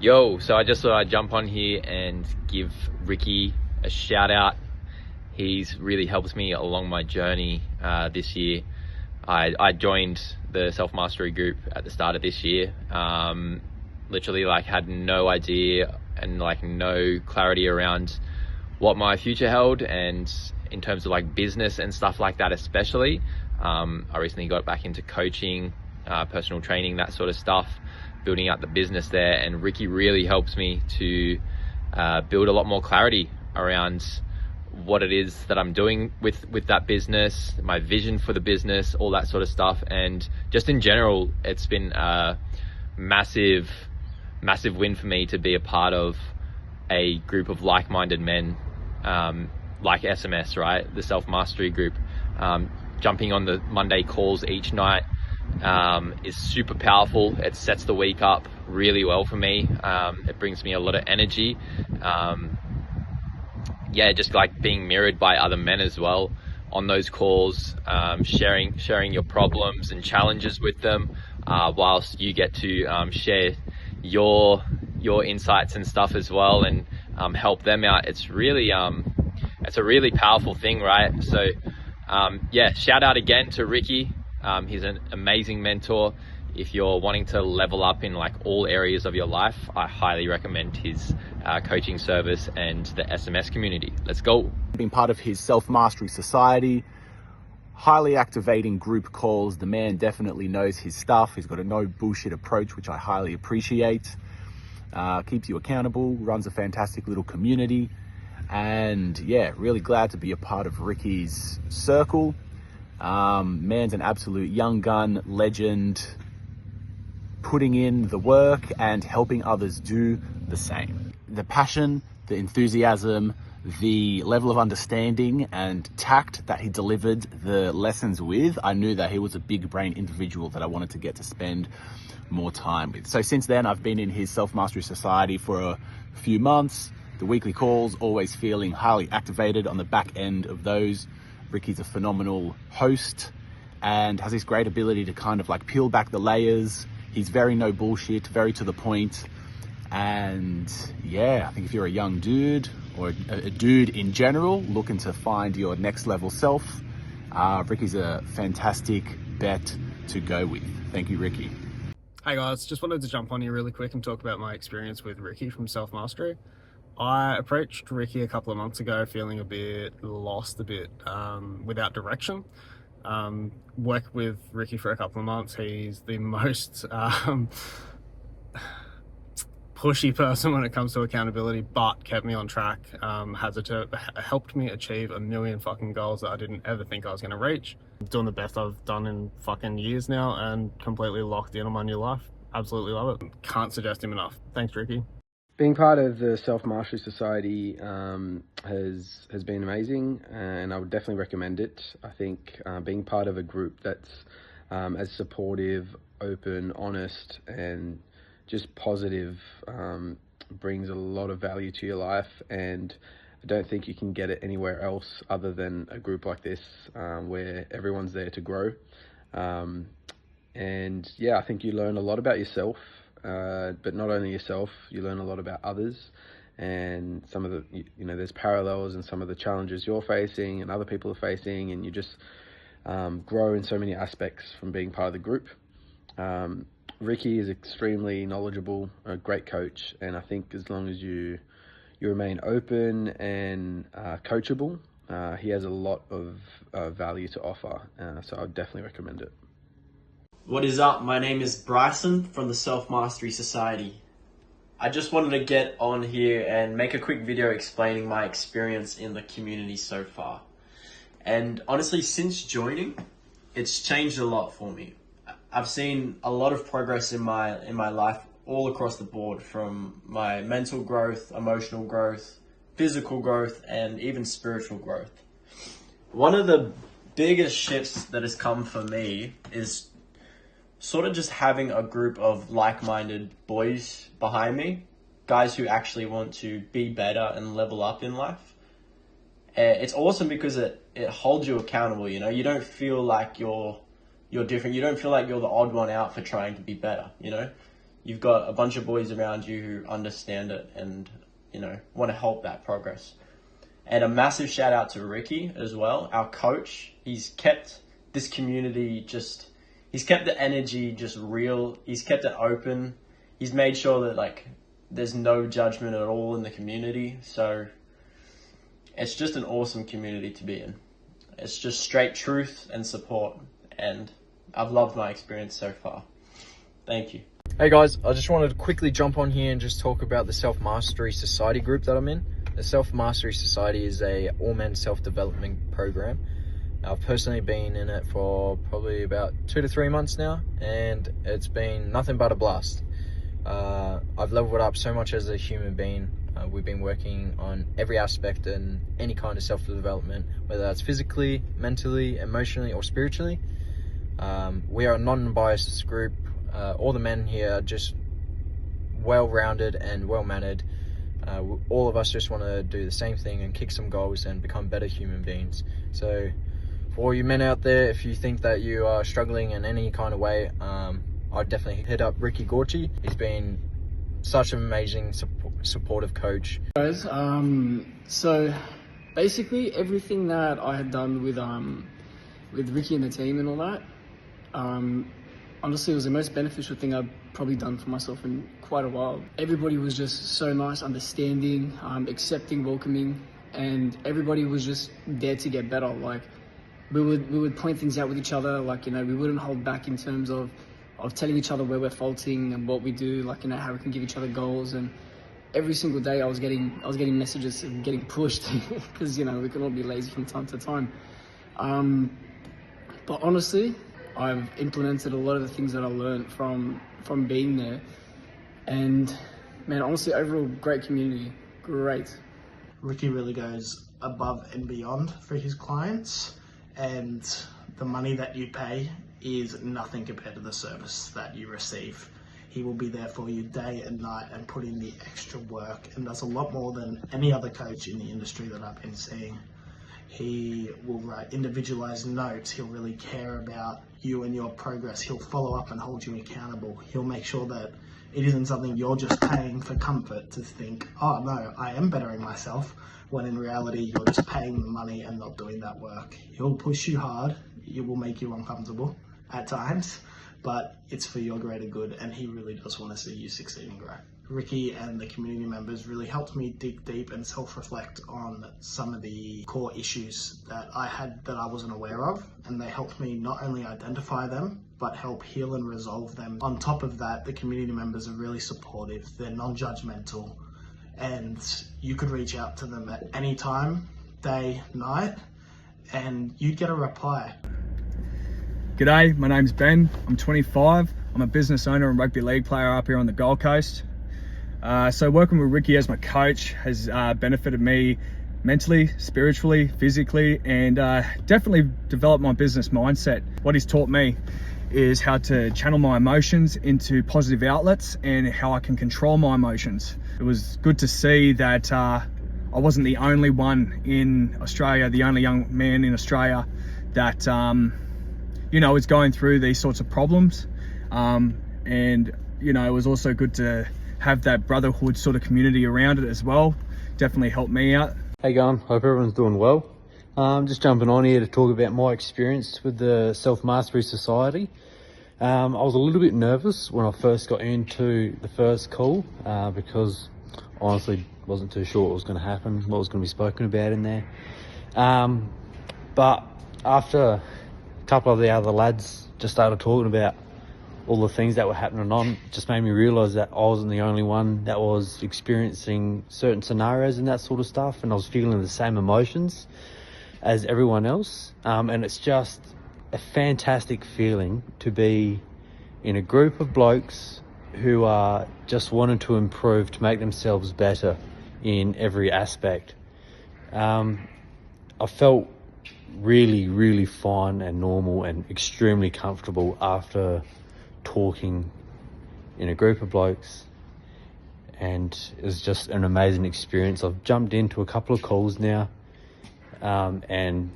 Yo, so I just thought I'd jump on here and give Ricky a shout out. He's really helped me along my journey this year. I joined the self-mastery group at the start of this year. Literally had no idea and no clarity around what my future held, and in terms of business and stuff like that especially. I recently got back into coaching, personal training, that sort of stuff, building out the business there, and Ricky really helps me to build a lot more clarity around what it is that I'm doing with that business, my vision for the business, all that sort of stuff. And just in general, it's been a massive win for me to be a part of a group of like-minded men, like SMS, right? The self-mastery group. Jumping on the Monday calls each night is super powerful. It sets the week up really well for me. It brings me a lot of energy. Just being mirrored by other men as well on those calls, sharing your problems and challenges with them, whilst you get to share your insights and stuff as well, and help them out. It's really it's a really powerful thing, right? So shout out again to Ricky. He's an amazing mentor. If you're wanting to level up in all areas of your life, I highly recommend his coaching service and the SMS community. Let's go. Being part of his Self-Mastery Society, highly activating group calls. The man definitely knows his stuff. He's got a no bullshit approach, which I highly appreciate. Keeps you accountable, runs a fantastic little community. And really glad to be a part of Ricky's circle. Man's an absolute young gun, legend, putting in the work and helping others do the same. The passion, the enthusiasm, the level of understanding and tact that he delivered the lessons with, I knew that he was a big brain individual that I wanted to get to spend more time with. So since then, I've been in his Self-Mastery Society for a few months. The weekly calls, always feeling highly activated on the back end of those. Ricky's a phenomenal host and has this great ability to kind of peel back the layers. He's very no bullshit, very to the point. And I think if you're a young dude or a dude in general looking to find your next level self, Ricky's a fantastic bet to go with. Thank you, Ricky. Hey guys, just wanted to jump on here really quick and talk about my experience with Ricky from Self-Mastery. I approached Ricky a couple of months ago feeling a bit lost, without direction. Worked with Ricky for a couple of months. He's the most pushy person when it comes to accountability, but kept me on track. Helped me achieve a million fucking goals that I didn't ever think I was going to reach. Doing the best I've done in fucking years now and completely locked in on my new life. Absolutely love it. Can't suggest him enough. Thanks, Ricky. Being part of the Self-Mastery Society has been amazing, and I would definitely recommend it. I think being part of a group that's as supportive, open, honest, and just positive brings a lot of value to your life, and I don't think you can get it anywhere else other than a group like this, where everyone's there to grow. I think you learn a lot about yourself. But not only yourself, you learn a lot about others, and some of the, there's parallels in some of the challenges you're facing and other people are facing, and you just grow in so many aspects from being part of the group. Ricky is extremely knowledgeable, a great coach, and I think as long as you remain open and coachable, he has a lot of value to offer, so I would definitely recommend it. What is up? My name is Bryson from the Self-Mastery Society. I just wanted to get on here and make a quick video explaining my experience in the community so far. And honestly, since joining, it's changed a lot for me. I've seen a lot of progress in my life all across the board, from my mental growth, emotional growth, physical growth, and even spiritual growth. One of the biggest shifts that has come for me is sort of just having a group of like-minded boys behind me, guys who actually want to be better and level up in life. It's awesome because it holds you accountable. You don't feel like you're different. You don't feel like you're the odd one out for trying to be better. you've got a bunch of boys around you who understand it and, you know, want to help that progress. And a massive shout out to Ricky as well, our coach. He's kept this community he's kept the energy just real. He's kept it open. He's made sure that like there's no judgment at all in the community. So it's just an awesome community to be in. It's just straight truth and support. And I've loved my experience so far. Thank you. Hey guys, I just wanted to quickly jump on here and just talk about the Self Mastery Society group that I'm in. The Self Mastery Society is a all-men self-development program. I've personally been in it for probably about 2 to 3 months now, and it's been nothing but a blast. I've leveled up so much as a human being. We've been working on every aspect and any kind of self-development, whether that's physically, mentally, emotionally, or spiritually. We are a non-biased group. All the men here are just well-rounded and well-mannered. All of us just want to do the same thing and kick some goals and become better human beings. So for all you men out there, if you think that you are struggling in any kind of way, I'd definitely hit up Ricky Gorchie. He's been such an amazing supportive coach. Guys, so basically everything that I had done with Ricky and the team and all that, honestly, it was the most beneficial thing I've probably done for myself in quite a while. Everybody was just so nice, understanding, accepting, welcoming, and everybody was just there to get better. Like we would point things out with each other. Like, you know, we wouldn't hold back in terms of telling each other where we're faulting and what we do. Like, you know, how we can give each other goals. And every single day I was getting messages and getting pushed because, you know, we can all be lazy from time to time. But honestly, I've implemented a lot of the things that I learned from being there, and man, honestly, overall great community, great. Ricky really goes above and beyond for his clients, and the money that you pay is nothing compared to the service that you receive. He will be there for you day and night and put in the extra work, and does a lot more than any other coach in the industry that I've been seeing. He will write individualized notes. He'll really care about you and your progress. He'll follow up and hold you accountable. He'll make sure that it isn't something you're just paying for comfort to think, oh no, I am bettering myself, when in reality you're just paying the money and not doing that work. He'll push you hard. It will make you uncomfortable at times, but it's for your greater good, and he really does want to see you succeed and grow. Ricky and the community members really helped me dig deep and self-reflect on some of the core issues that I had that I wasn't aware of, and they helped me not only identify them, but help heal and resolve them. On top of that, the community members are really supportive, they're non-judgmental, and you could reach out to them at any time, day, night, and you'd get a reply. G'day, my name's Ben, I'm 25, I'm a business owner and rugby league player up here on the Gold Coast. So working with Ricky as my coach has benefited me mentally, spiritually, physically, and definitely developed my business mindset. What he's taught me is how to channel my emotions into positive outlets and how I can control my emotions. It was good to see that I wasn't the only one in Australia, the only young man in Australia that you know, is going through these sorts of problems. And you know, it was also good to have that brotherhood sort of community around it as well. Definitely helped me out. Hey going, hope everyone's doing well. Just jumping on here to talk about my experience with the Self Mastery Society. I was a little bit nervous when I first got into the first call because honestly wasn't too sure what was going to happen, what was going to be spoken about in there. But after a couple of the other lads just started talking about all the things that were happening on, it just made me realise that I wasn't the only one that was experiencing certain scenarios and that sort of stuff, and I was feeling the same emotions as everyone else. And it's just a fantastic feeling to be in a group of blokes who are just wanting to improve, to make themselves better in every aspect. I felt really fine and normal and extremely comfortable after talking in a group of blokes, and it was just an amazing experience. I've jumped into a couple of calls now, and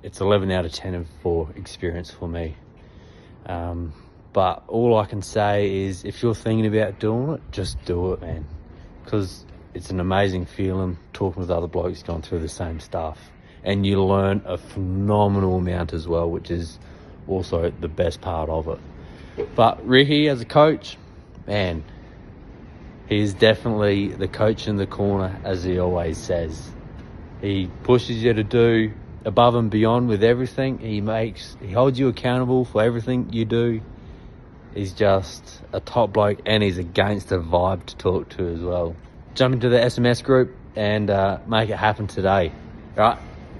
it's 11 out of 10 for experience for me. But all I can say is if you're thinking about doing it, just do it, man. Because it's an amazing feeling talking with other blokes going through the same stuff. And you learn a phenomenal amount as well, which is also the best part of it. But Ricky, as a coach, man, he's definitely the coach in the corner, as he always says. He pushes you to do above and beyond with everything. He holds you accountable for everything you do. He's just a top bloke, and he's a gangster vibe to talk to as well. Jump into the SMS group and make it happen today. All right,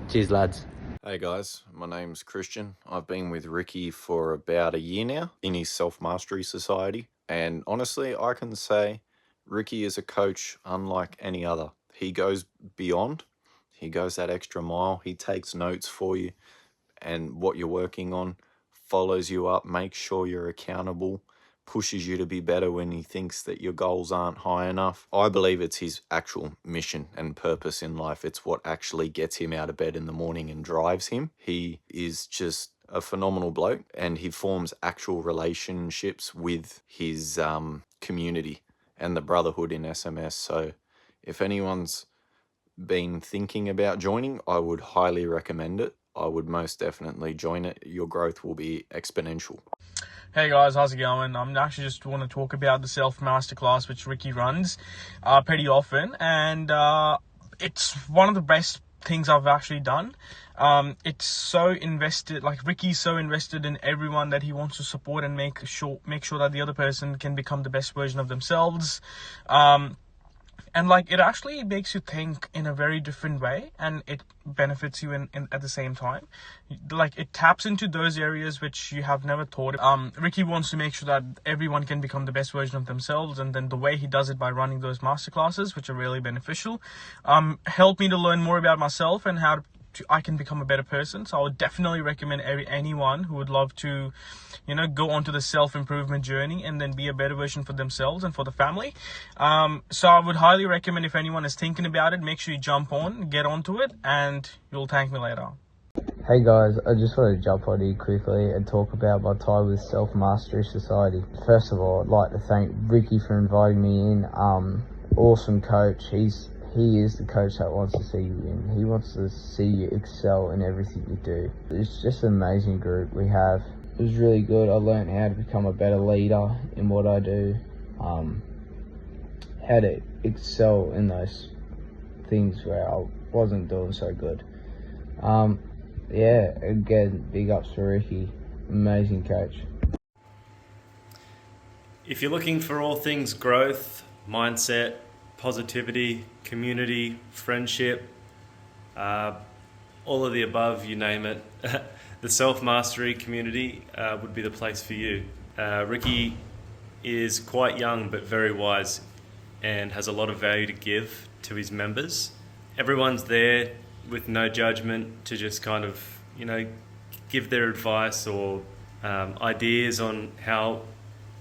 cheers, lads. Hey guys, my name's Christian. I've been with Ricky for about a year now in his Self-Mastery Society. And honestly, I can say Ricky is a coach unlike any other. He goes beyond. He goes that extra mile. He takes notes for you and what you're working on, follows you up, makes sure you're accountable, pushes you to be better when he thinks that your goals aren't high enough. I believe it's his actual mission and purpose in life. It's what actually gets him out of bed in the morning and drives him. He is just a phenomenal bloke, and he forms actual relationships with his community and the brotherhood in SMS. So if anyone's been thinking about joining, I would highly recommend it. I would most definitely join it. Your growth will be exponential. Hey guys, how's it going? I'm actually just want to talk about the Self Masterclass which Ricky runs pretty often, and it's one of the best things I've actually done. It's so invested, like Ricky's so invested in everyone that he wants to support and make sure that the other person can become the best version of themselves. And like it actually makes you think in a very different way, and it benefits you in at the same time. Like it taps into those areas which you have never thought. Ricky wants to make sure that everyone can become the best version of themselves, and then the way he does it by running those masterclasses, which are really beneficial, helped me to learn more about myself and how I can become a better person. So I would definitely recommend anyone who would love to, go onto the self-improvement journey and then be a better version for themselves and for the family. So I would highly recommend, if anyone is thinking about it, make sure you jump on, get onto it, and you'll thank me later. Hey guys, I just want to jump on here quickly and talk about my time with Self Mastery Society. First of all, I'd like to thank Ricky for inviting me in. Awesome coach. He is the coach that wants to see you win. He wants to see you excel in everything you do. It's just an amazing group we have. It was really good. I learned how to become a better leader in what I do. How to excel in those things where I wasn't doing so good. Yeah, again, big ups for Ricky. Amazing coach. If you're looking for all things growth, mindset, positivity, community, friendship, all of the above, you name it, the Self-Mastery community would be the place for you. Ricky is quite young but very wise and has a lot of value to give to his members. Everyone's there with no judgment to just kind of, give their advice or ideas on how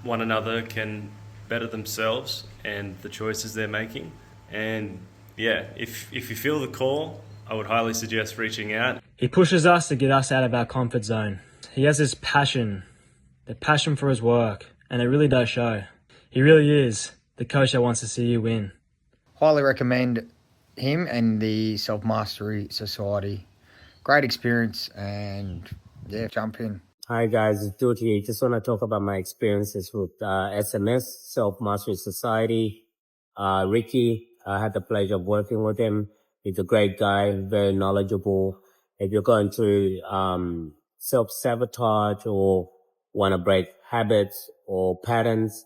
one another can better themselves and the choices they're making. And yeah, if you feel the call, I would highly suggest reaching out. He pushes us to get us out of our comfort zone. He has this passion, the passion for his work, and it really does show. He really is the coach that wants to see you win. Highly recommend him and the Self Mastery Society. Great experience, and yeah, jump in. Hi guys, it's Duty. Just want to talk about my experiences with SMS, Self Mastery Society. Ricky, I had the pleasure of working with him. He's a great guy, very knowledgeable. If you're going through self-sabotage or want to break habits or patterns,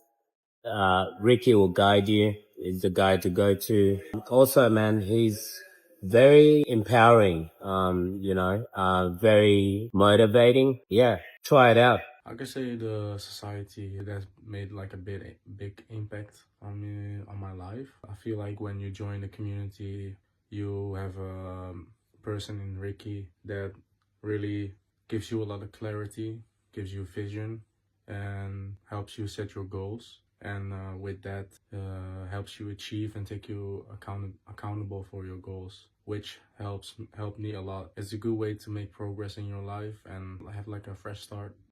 Ricky will guide you. He's the guy to go to. Also, man, he's very empowering, very motivating. Yeah, try it out. I could say the society that's made like a big impact on me, on my life. I feel like when you join the community, you have a person in Ricky that really gives you a lot of clarity, gives you vision, and helps you set your goals. And with that, helps you achieve and take you accountable for your goals, which helped me a lot. It's a good way to make progress in your life and have like a fresh start.